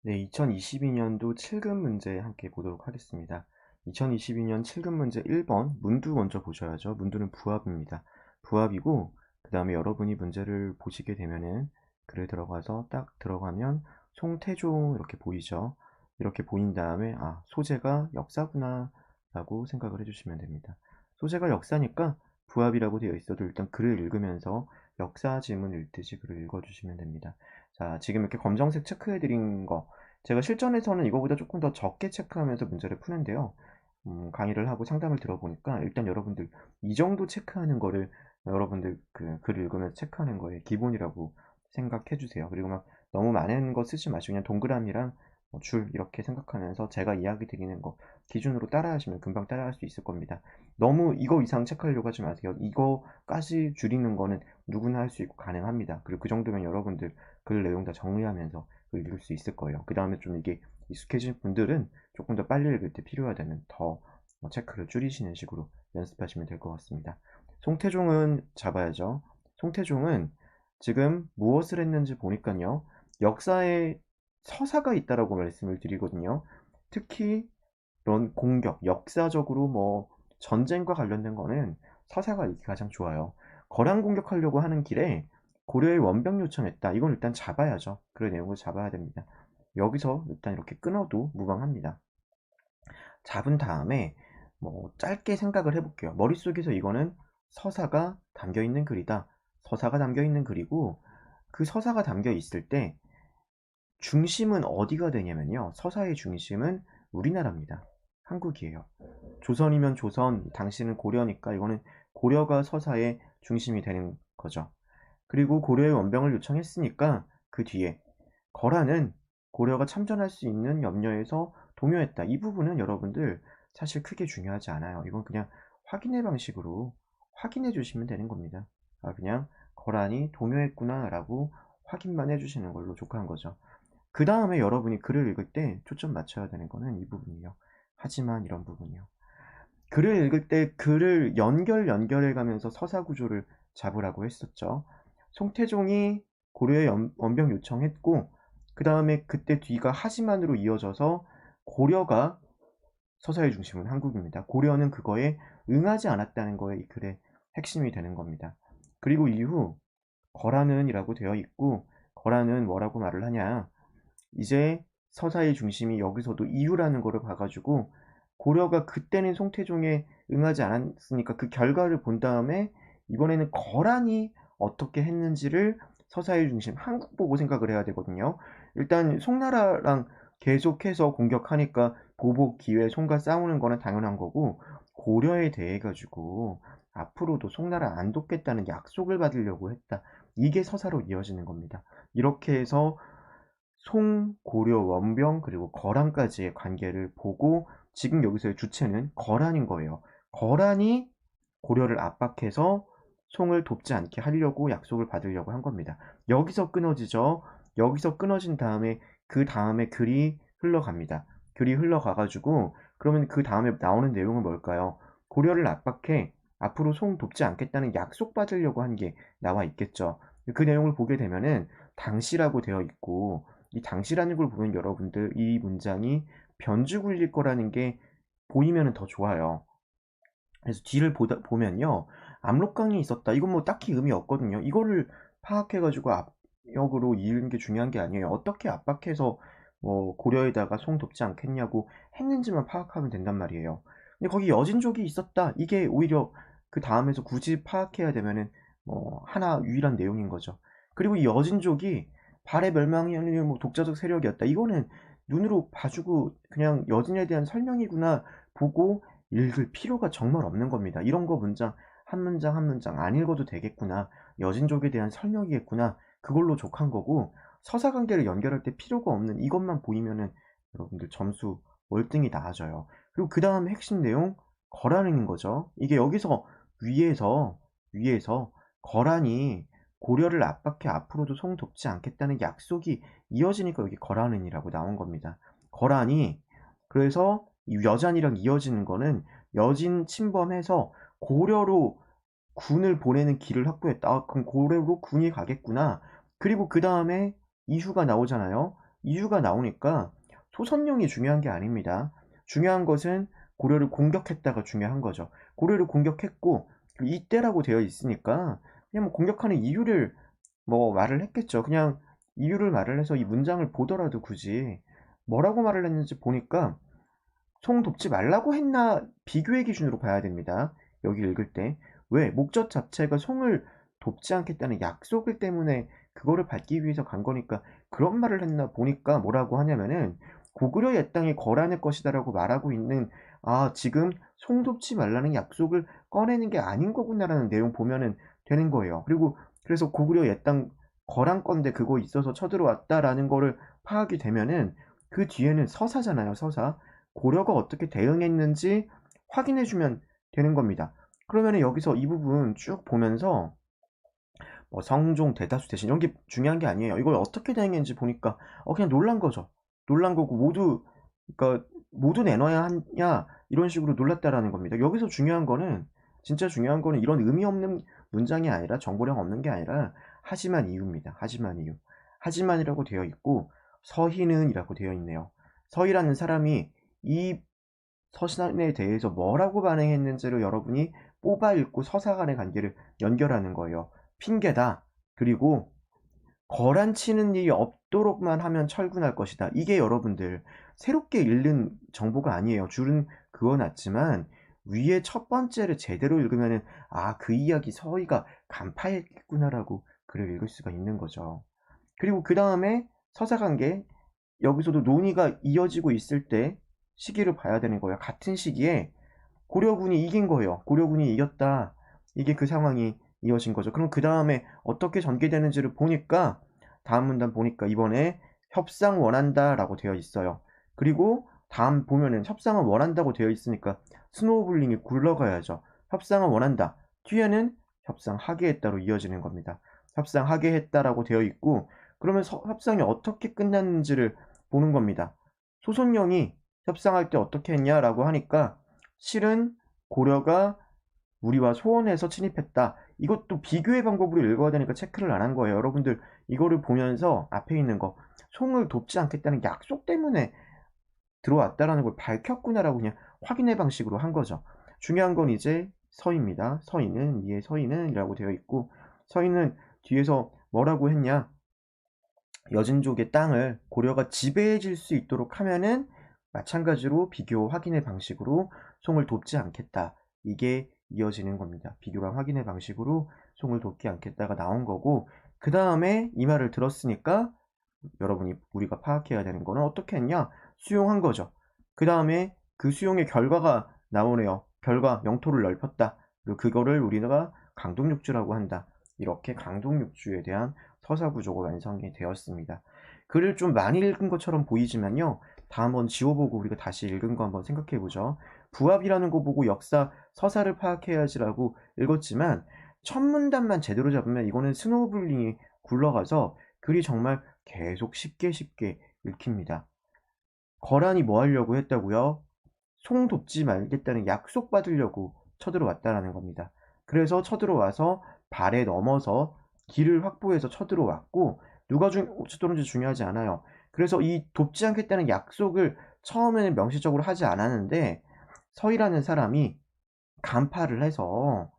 네, 2022년도 7급 문제 함께 보도록 하겠습니다. 2022년 7급 문제 1번 문두 먼저 보셔야죠. 문두는 부합입니다. 부합이고 그 다음에 여러분이 문제를 보시게 되면은 글을 들어가서 딱 들어가면 송태종 이렇게 보이죠. 이렇게 보인 다음에 아, 소재가 역사구나 라고 생각을 해주시면 됩니다. 소재가 역사니까 부합이라고 되어 있어도 일단 글을 읽으면서 역사 지문 읽듯이 글을 읽어주시면 됩니다. 자, 지금 이렇게 검정색 체크해 드린 거 제가 실전에서는 이거보다 조금 더 적게 체크하면서 문제를 푸는데요. 강의를 하고 상담을 들어보니까 일단 여러분들 이 정도 체크하는 거를 여러분들 그 글을 읽으면서 체크하는 거에 기본이라고 생각해 주세요. 그리고 막 너무 많은 거 쓰지 마시고 그냥 동그라미랑 줄 이렇게 생각하면서 제가 이야기 드리는 거 기준으로 따라하시면 금방 따라할 수 있을 겁니다. 너무 이거 이상 체크하려고 하지 마세요. 이거까지 줄이는 거는 누구나 할 수 있고 가능합니다. 그리고 그 정도면 여러분들 글 내용 다 정리하면서 읽을 수 있을 거예요. 그 다음에 좀 이게 익숙해진 분들은 조금 더 빨리 읽을 때 필요하다면 더 체크를 줄이시는 식으로 연습하시면 될 것 같습니다. 송태종은 잡아야죠. 송태종은 지금 무엇을 했는지 보니까요. 역사에 서사가 있다라고 말씀을 드리거든요. 특히 이런 공격, 역사적으로 뭐 전쟁과 관련된 거는 서사가 있기 가장 좋아요. 거량 공격하려고 하는 길에 고려의 원병 요청했다. 이건 일단 잡아야죠. 그 내용을 잡아야 됩니다. 여기서 일단 이렇게 끊어도 무방합니다. 잡은 다음에 뭐 짧게 생각을 해볼게요. 머릿속에서 이거는 서사가 담겨 있는 글이다. 서사가 담겨 있는 글이고 그 서사가 담겨 있을 때 중심은 어디가 되냐면요. 서사의 중심은 우리나라입니다. 한국이에요. 조선이면 조선, 당신은 고려니까 이거는 고려가 서사의 중심이 되는 거죠. 그리고 고려의 원병을 요청했으니까 그 뒤에 거라는 고려가 참전할 수 있는 염려에서 동요했다. 이 부분은 여러분들 사실 크게 중요하지 않아요. 이건 그냥 확인의 방식으로 확인해 주시면 되는 겁니다. 아, 그냥 거란이 동요했구나 라고 확인만 해주시는 걸로 족한 거죠. 그 다음에 여러분이 글을 읽을 때 초점 맞춰야 되는 거는 이 부분이요. 하지만 이런 부분이요. 글을 읽을 때 글을 연결해 가면서 서사 구조를 잡으라고 했었죠. 송태종이 고려에 원병 요청했고 그 다음에 그때 뒤가 하지만으로 이어져서 고려가 서사의 중심은 한국입니다. 고려는 그거에 응하지 않았다는 거에 이 글의 핵심이 되는 겁니다. 그리고 이후 거라는이라고 되어 있고 거라는 뭐라고 말을 하냐 이제 서사의 중심이 여기서도 이유라는 거를 봐가지고 고려가 그때는 송태종에 응하지 않았으니까 그 결과를 본 다음에 이번에는 거란이 어떻게 했는지를 서사의 중심 한국 보고 생각을 해야 되거든요. 일단 송나라랑 계속해서 공격하니까 보복 기회 송과 싸우는 거는 당연한 거고 고려에 대해 가지고 앞으로도 송나라 안 돕겠다는 약속을 받으려고 했다. 이게 서사로 이어지는 겁니다. 이렇게 해서 송, 고려, 원병 그리고 거란까지의 관계를 보고 지금 여기서의 주체는 거란인 거예요. 거란이 고려를 압박해서 송을 돕지 않게 하려고 약속을 받으려고 한 겁니다. 여기서 끊어지죠. 여기서 끊어진 다음에 그 다음에 글이 흘러갑니다. 글이 흘러가가지고 그러면 그 다음에 나오는 내용은 뭘까요? 고려를 압박해 앞으로 송 돕지 않겠다는 약속 받으려고 한 게 나와 있겠죠. 그 내용을 보게 되면은 당시라고 되어 있고 이 당시라는 걸 보면 여러분들 이 문장이 변주 굴릴 거라는 게 보이면 더 좋아요. 그래서 뒤를 보면요. 압록강이 있었다. 이건 뭐 딱히 의미 없거든요. 이거를 파악해가지고 압력으로 이은 게 중요한 게 아니에요. 어떻게 압박해서 뭐 고려에다가 송 돕지 않겠냐고 했는지만 파악하면 된단 말이에요. 근데 거기 여진족이 있었다. 이게 오히려 그 다음에서 굳이 파악해야 되면은 뭐 하나 유일한 내용인 거죠. 그리고 이 여진족이 발해 멸망이 아니라 뭐 독자적 세력이었다. 이거는 눈으로 봐주고 그냥 여진에 대한 설명이구나 보고 읽을 필요가 정말 없는 겁니다. 이런 거 문장 한 문장 한 문장 안 읽어도 되겠구나. 여진족에 대한 설명이겠구나. 그걸로 족한 거고 서사 관계를 연결할 때 필요가 없는 이것만 보이면은 여러분들 점수 월등히 나아져요. 그리고 그 다음에 핵심 내용 거란인 거죠. 이게 여기서 위에서 거란이 고려를 압박해 앞으로도 송 돕지 않겠다는 약속이 이어지니까 여기 거란은이라고 나온 겁니다. 거란이 그래서 이 여잔이랑 이어지는 거는 여진 침범해서 고려로 군을 보내는 길을 확보했다. 아, 그럼 고려로 군이 가겠구나. 그리고 그 다음에 이후가 나오잖아요. 이유가 나오니까 소선령이 중요한 게 아닙니다. 중요한 것은 고려를 공격했다가 중요한 거죠. 고려를 공격했고 이때라고 되어 있으니까 그냥 뭐 공격하는 이유를 뭐 말을 했겠죠. 그냥 이유를 말을 해서 이 문장을 보더라도 굳이 뭐라고 말을 했는지 보니까 송 돕지 말라고 했나 비교의 기준으로 봐야 됩니다. 여기 읽을 때. 왜? 목적 자체가 송을 돕지 않겠다는 약속을 때문에 그거를 받기 위해서 간 거니까 그런 말을 했나 보니까 뭐라고 하냐면은 고구려 옛 땅이 거란의 것이다라고 말하고 있는 지금 송 돕지 말라는 약속을 꺼내는 게 아닌 거구나라는 내용 보면은 되는 거예요. 그리고 그래서 고구려 옛 땅 거란 건데 그거 있어서 쳐들어왔다라는 거를 파악이 되면은 그 뒤에는 서사잖아요, 서사. 고려가 어떻게 대응했는지 확인해 주면 되는 겁니다. 그러면은 여기서 이 부분 쭉 보면서 뭐 성종, 대다수, 대신 이런 게 중요한 게 아니에요. 이걸 어떻게 대응했는지 보니까 그냥 놀란 거죠. 놀란 거고 그러니까 모두 내놔야 하냐 이런 식으로 놀랐다라는 겁니다. 여기서 중요한 거는 진짜 중요한 거는 이런 의미 없는 문장이 아니라 정보량 없는 게 아니라 하지만 이유입니다. 하지만 이유. 하지만이라고 되어 있고 서희는이라고 되어 있네요. 서희라는 사람이 이 서신에 대해서 뭐라고 반응했는지를 여러분이 뽑아 읽고 서사 간의 관계를 연결하는 거예요. 핑계다. 그리고 거란치는 일이 없도록만 하면 철군할 것이다. 이게 여러분들 새롭게 읽는 정보가 아니에요. 줄은 그어놨지만 위에 첫 번째를 제대로 읽으면은 그 이야기 서희가 간파했구나라고 글을 읽을 수가 있는 거죠. 그리고 그 다음에 서사관계 여기서도 논의가 이어지고 있을 때 시기를 봐야 되는 거예요. 같은 시기에 고려군이 이긴 거예요. 고려군이 이겼다. 이게 그 상황이 이어진 거죠. 그럼 그 다음에 어떻게 전개되는지를 보니까 다음 문단 보니까 이번에 협상 원한다 라고 되어 있어요. 그리고 다음 보면은 협상을 원한다고 되어 있으니까 스노우블링이 굴러가야죠. 협상을 원한다. 뒤에는 협상하게 했다로 이어지는 겁니다. 협상하게 했다라고 되어 있고 그러면 협상이 어떻게 끝났는지를 보는 겁니다. 소손령이 협상할 때 어떻게 했냐라고 하니까 실은 고려가 우리와 소원해서 침입했다. 이것도 비교의 방법으로 읽어야 되니까 체크를 안 한 거예요. 여러분들 이거를 보면서 앞에 있는 거 송을 돕지 않겠다는 약속 때문에 들어왔다라는 걸 밝혔구나라고 그냥 확인의 방식으로 한 거죠. 중요한 건 이제 서입니다. 서인은 이에 서인은 이라고 되어 있고 서인은 뒤에서 뭐라고 했냐 여진족의 땅을 고려가 지배해질 수 있도록 하면은 마찬가지로 비교 확인의 방식으로 송을 돕지 않겠다. 이게 이어지는 겁니다. 비교랑 확인의 방식으로 송을 돕지 않겠다가 나온 거고 그 다음에 이 말을 들었으니까 여러분이 우리가 파악해야 되는 거는 어떻게 했냐? 수용한 거죠. 그 다음에 그 수용의 결과가 나오네요. 결과 영토를 넓혔다. 그리고 그거를 우리가 강동육주라고 한다. 이렇게 강동육주에 대한 서사 구조가 완성이 되었습니다. 글을 좀 많이 읽은 것처럼 보이지만요. 다 한번 지워보고 우리가 다시 읽은 거 한번 생각해보죠. 부합이라는 거 보고 역사 서사를 파악해야지라고 읽었지만 첫 문단만 제대로 잡으면 이거는 스노우블링이 굴러가서 글이 정말 계속 쉽게 읽힙니다. 거란이 뭐 하려고 했다고요? 송 돕지 말겠다는 약속 받으려고 쳐들어왔다라는 겁니다. 그래서 쳐들어와서 발에 넘어서 길을 확보해서 쳐들어왔고 누가 쳐들어온지 중요하지 않아요. 그래서 이 돕지 않겠다는 약속을 처음에는 명시적으로 하지 않았는데 서희라는 사람이 간파를 해서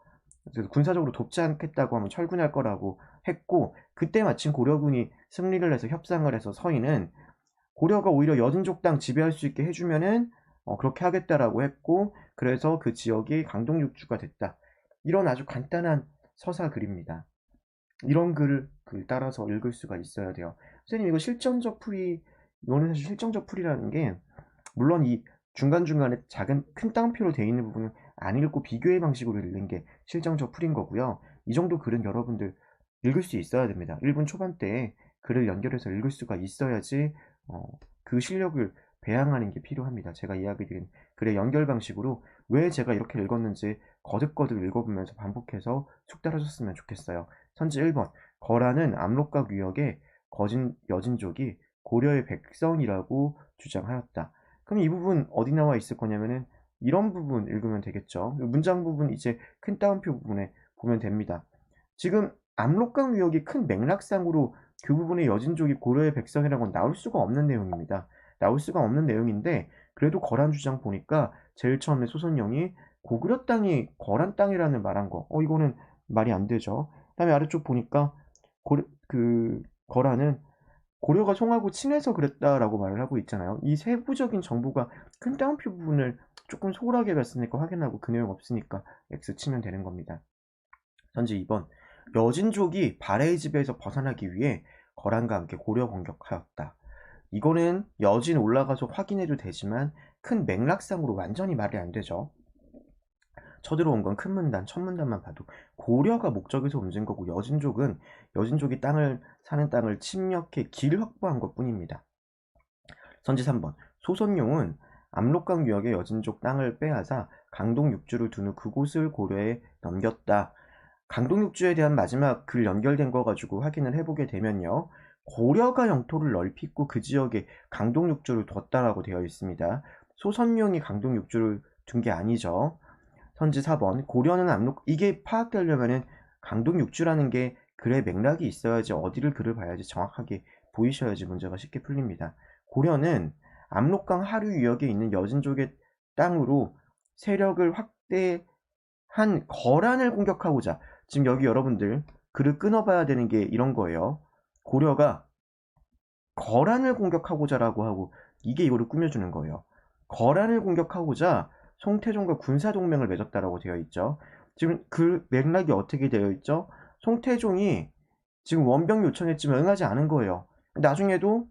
군사적으로 돕지 않겠다고 하면 철군할 거라고 했고 그때 마침 고려군이 승리를 해서 협상을 해서 서희는 고려가 오히려 여진족 땅 지배할 수 있게 해주면은 그렇게 하겠다라고 했고 그래서 그 지역이 강동육주가 됐다. 이런 아주 간단한 서사 글입니다. 이런 글을 따라서 읽을 수가 있어야 돼요. 선생님 이거 실정적 풀이 이거는 사실 실정적 풀이라는 게 물론 이 중간중간에 작은 큰 따옴표로 되어 있는 부분은 안 읽고 비교의 방식으로 읽는 게 실정적 풀인 거고요. 이 정도 글은 여러분들 읽을 수 있어야 됩니다. 1분 초반대에 글을 연결해서 읽을 수가 있어야지 그 실력을 배양하는 게 필요합니다. 제가 이야기 드린 글의 연결 방식으로 왜 제가 이렇게 읽었는지 거듭거듭 읽어보면서 반복해서 숙달하셨으면 좋겠어요. 선지 1번 거란은 압록강 유역의 여진족이 고려의 백성이라고 주장하였다. 그럼 이 부분 어디 나와 있을 거냐면은 이런 부분 읽으면 되겠죠. 문장 부분 이제 큰 따옴표 부분에 보면 됩니다. 지금 압록강 유역이 큰 맥락상으로 그 부분에 여진족이 고려의 백성이라는 건 나올 수가 없는 내용입니다. 나올 수가 없는 내용인데 그래도 거란 주장 보니까 제일 처음에 소선영이 고구려 땅이 거란 땅이라는 말한 거. 이거는 말이 안 되죠. 그다음에 아래쪽 보니까 거란은 고려가 송하고 친해서 그랬다라고 말을 하고 있잖아요. 이 세부적인 정보가 큰 따옴표 부분을 조금 소홀하게 갔으니까 확인하고 그 내용 없으니까 X 치면 되는 겁니다. 현재 2번 여진족이 발해의 지배에서 벗어나기 위해 거란과 함께 고려 공격하였다. 이거는 여진 올라가서 확인해도 되지만 큰 맥락상으로 완전히 말이 안 되죠. 쳐들어온 건 큰 문단, 첫 문단만 봐도 고려가 목적에서 움직인 거고 여진족이 사는 땅을 침략해 길 확보한 것 뿐입니다. 선지 3번 소선용은 압록강 유역의 여진족 땅을 빼앗아 강동 육주를 둔 후 그곳을 고려에 넘겼다. 강동 육주에 대한 마지막 글 연결된 거 가지고 확인을 해보게 되면요. 고려가 영토를 넓히고 그 지역에 강동 육주를 뒀다라고 되어 있습니다. 소선용이 강동 육주를 둔 게 아니죠. 선지 4번 고려는 이게 파악되려면은 강동 육주라는 게 글의 맥락이 있어야지 어디를 글을 봐야지 정확하게 보이셔야지 문제가 쉽게 풀립니다. 고려는 압록강 하류 유역에 있는 여진족의 땅으로 세력을 확대한 거란을 공격하고자 지금 여기 여러분들 글을 끊어봐야 되는 게 이런 거예요. 고려가 거란을 공격하고자라고 하고 이게 이거를 꾸며주는 거예요. 거란을 공격하고자 송태종과 군사동맹을 맺었다라고 되어 있죠. 지금 그 맥락이 어떻게 되어 있죠? 송태종이 지금 원병 요청했지만 응하지 않은 거예요. 나중에도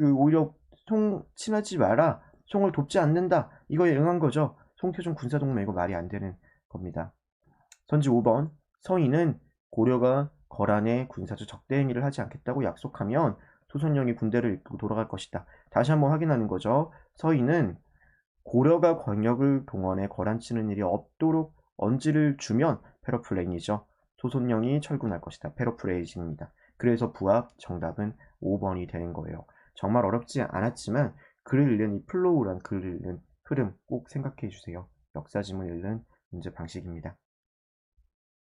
오히려 송 친하지 마라, 송을 돕지 않는다, 이거에 응한 거죠. 송태종 군사동맹 이거 말이 안 되는 겁니다. 선지 5번 서인은 고려가 거란의 군사적 적대 행위를 하지 않겠다고 약속하면 소선영이 군대를 이끌고 돌아갈 것이다. 다시 한번 확인하는 거죠. 서인은 고려가 권력을 동원해 거란치는 일이 없도록 언지를 주면 페러플레인이죠. 소선영이 철군할 것이다. 페러플레이징입니다. 그래서 부합 정답은 5번이 되는 거예요. 정말 어렵지 않았지만 글을 읽는 이 플로우란 글을 읽는 흐름 꼭 생각해 주세요. 역사 지문 읽는 문제 방식입니다.